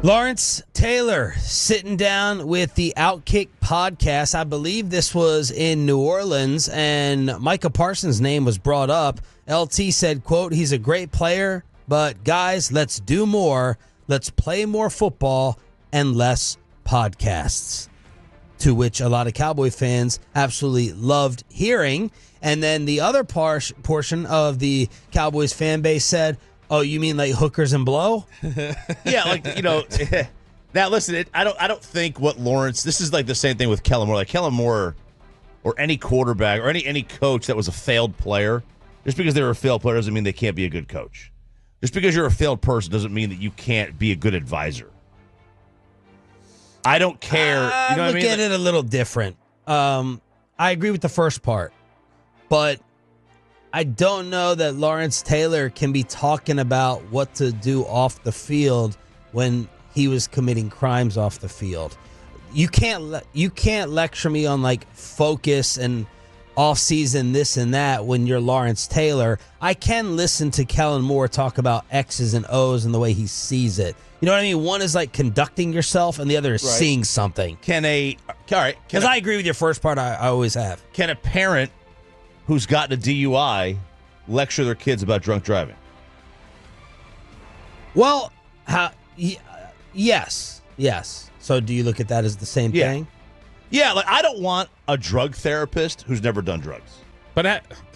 Lawrence Taylor sitting down with the Outkick podcast. I believe this was in New Orleans, and Micah Parsons' name was brought up. LT said, quote, he's a great player, but guys, let's do more. Let's play more football and less podcasts. To which a lot of Cowboy fans absolutely loved hearing. And then the other portion of the Cowboys fan base said, oh, you mean like hookers and blow? Yeah, like, you know. Now, listen, I don't think what Lawrence, this is like the same thing with Kellen Moore. Like Kellen Moore or any quarterback or any coach that was a failed player, just because they're a failed player doesn't mean they can't be a good coach. Just because you're a failed person doesn't mean that you can't be a good advisor. I don't care. You know what I mean? Look at it a little different. I agree with the first part, but I don't know that Lawrence Taylor can be talking about what to do off the field when he was committing crimes off the field. You can't lecture me on like focus and off-season this and that when you're Lawrence Taylor. I can listen to Kellen Moore talk about X's and O's and the way he sees it. You know what I mean? One is like conducting yourself, and the other is seeing something. Because I agree with your first part. I always have. Can a parent who's gotten a DUI lecture their kids about drunk driving? Well, yes. So do you look at that as the same thing? Yeah, like I don't want a drug therapist who's never done drugs. But,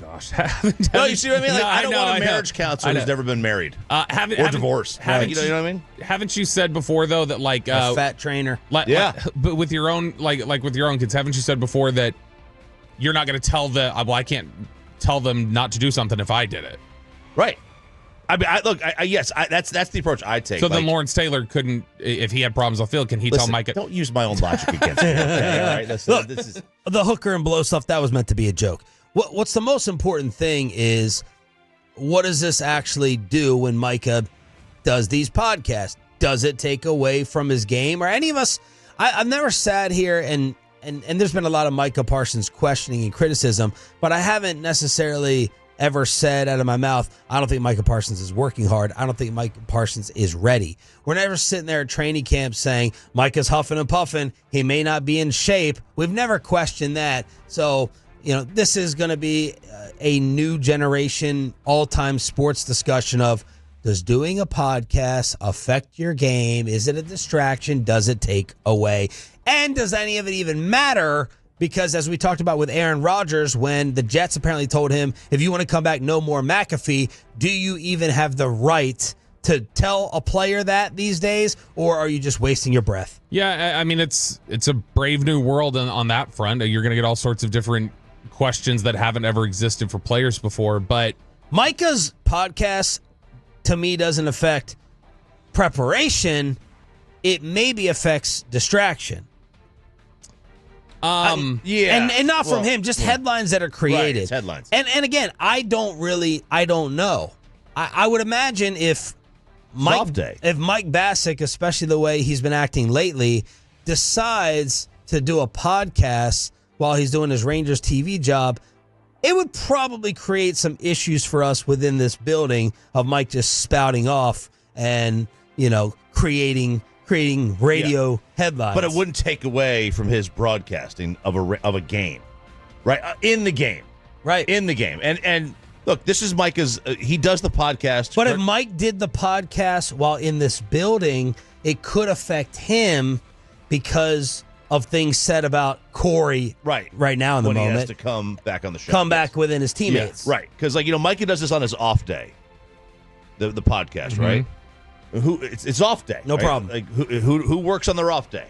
no, you see what I mean? Like, I don't want a marriage counselor who's never been married or divorced. You know what I mean? Haven't you said before though that like a fat trainer? But with your own like with your own kids, haven't you said before that you're not going to tell I can't tell them not to do something if I did it? Right. I mean, that's the approach I take. So then Lawrence Taylor couldn't, if he had problems on the field, can he tell Micah? Don't use my own logic against me. Okay? All right. Look, this is the hooker and blow stuff. That was meant to be a joke. What's the most important thing is what does this actually do when Micah does these podcasts? Does it take away from his game? Or any of us? I've never sat here and there's been a lot of Micah Parsons questioning and criticism, but I haven't necessarily ever said out of my mouth, I don't think Micah Parsons is working hard. I don't think Micah Parsons is ready. We're never sitting there at training camp saying Micah's huffing and puffing. He may not be in shape. We've never questioned that. So, you know, this is going to be a new generation all-time sports discussion of, does doing a podcast affect your game? Is it a distraction? Does it take away? And does any of it even matter? Because as we talked about with Aaron Rodgers, when the Jets apparently told him, if you want to come back, no more McAfee, do you even have the right to tell a player that these days, or are you just wasting your breath? Yeah, I mean, it's a brave new world on that front. You're going to get all sorts of different questions that haven't ever existed for players before, but Micah's podcast, to me, doesn't affect preparation. It maybe affects distraction. And not from him, just headlines that are created. Right, headlines. And again, I don't know. I would imagine if Mike Bassick, especially the way he's been acting lately, decides to do a podcast while he's doing his Rangers TV job, it would probably create some issues for us within this building of Mike just spouting off and, you know, creating radio headlines. But it wouldn't take away from his broadcasting of a game, right? In the game. Right. In the game. And look, this is Micah's, he does the podcast. But if Mike did the podcast while in this building, it could affect him because of things said about Corey right now in the moment. When he has to come back on the show. Come back within his teammates. Yeah, right. Because, like, you know, Micah does this on his off day, the podcast, right? It's off day. No problem. Like who works on their off day?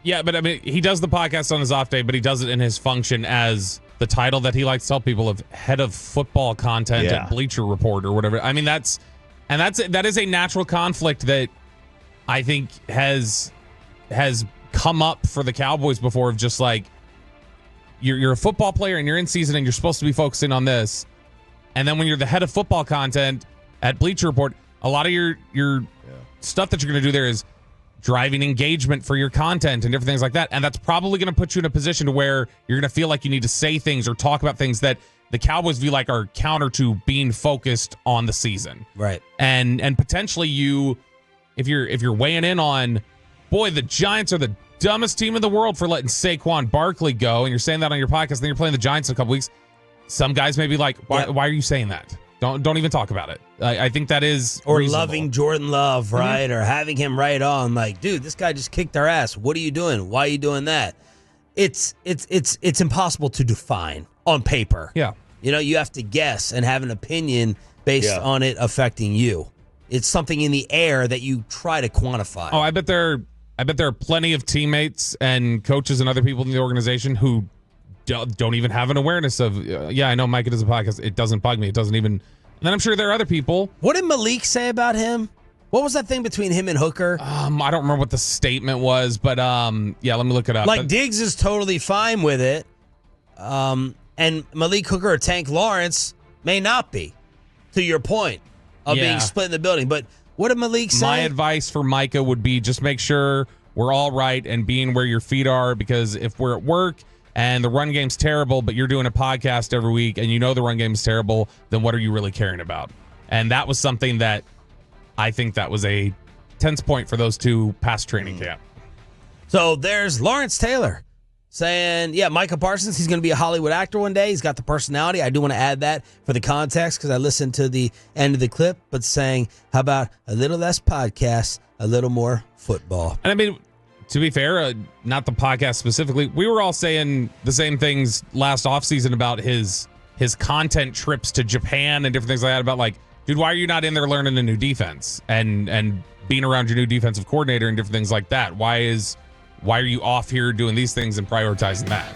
Yeah, but I mean, he does the podcast on his off day, but he does it in his function as the title that he likes to tell people of head of football content at Bleacher Report or whatever. I mean, that is a natural conflict that I think has come up for the Cowboys before, of just like, you're a football player and you're in season and you're supposed to be focusing on this, and then when you're the head of football content at Bleacher Report, a lot of your stuff that you're going to do there is driving engagement for your content and different things like that. And that's probably going to put you in a position to where you're going to feel like you need to say things or talk about things that the Cowboys view like are counter to being focused on the season. Right. And potentially you, if you're weighing in on, boy, the Giants are the dumbest team in the world for letting Saquon Barkley go, and you're saying that on your podcast, and then you're playing the Giants in a couple weeks, some guys may be like, why are you saying that? Don't even talk about it. I think that is or reasonable. Loving Jordan Love, right? Or having him right on, like, dude, this guy just kicked our ass. What are you doing? Why are you doing that? It's impossible to define on paper. Yeah. You know, you have to guess and have an opinion based on it affecting you. It's something in the air that you try to quantify. Oh, I bet there are plenty of teammates and coaches and other people in the organization who don't even have an awareness of, I know Micah does a podcast. It doesn't bug me. It doesn't even. And then I'm sure there are other people. What did Malik say about him? What was that thing between him and Hooker? I don't remember what the statement was, but let me look it up. Like, Diggs is totally fine with it. And Malik Hooker or Tank Lawrence may not be, to your point of being split in the building. But what did Malik say? My advice for Micah would be just make sure we're all right and being where your feet are, because if we're at work and the run game's terrible, but you're doing a podcast every week and you know the run game's terrible, then what are you really caring about? And that was something that I think that was a tense point for those two past training camp. So there's Lawrence Taylor saying, Micah Parsons, he's going to be a Hollywood actor one day. He's got the personality. I do want to add that for the context because I listened to the end of the clip, but saying, how about a little less podcast, a little more football? And I mean, to be fair, not the podcast specifically, we were all saying the same things last offseason about his content trips to Japan and different things like that, about like, dude, why are you not in there learning a new defense and being around your new defensive coordinator and different things like that? Why are you off here doing these things and prioritizing that?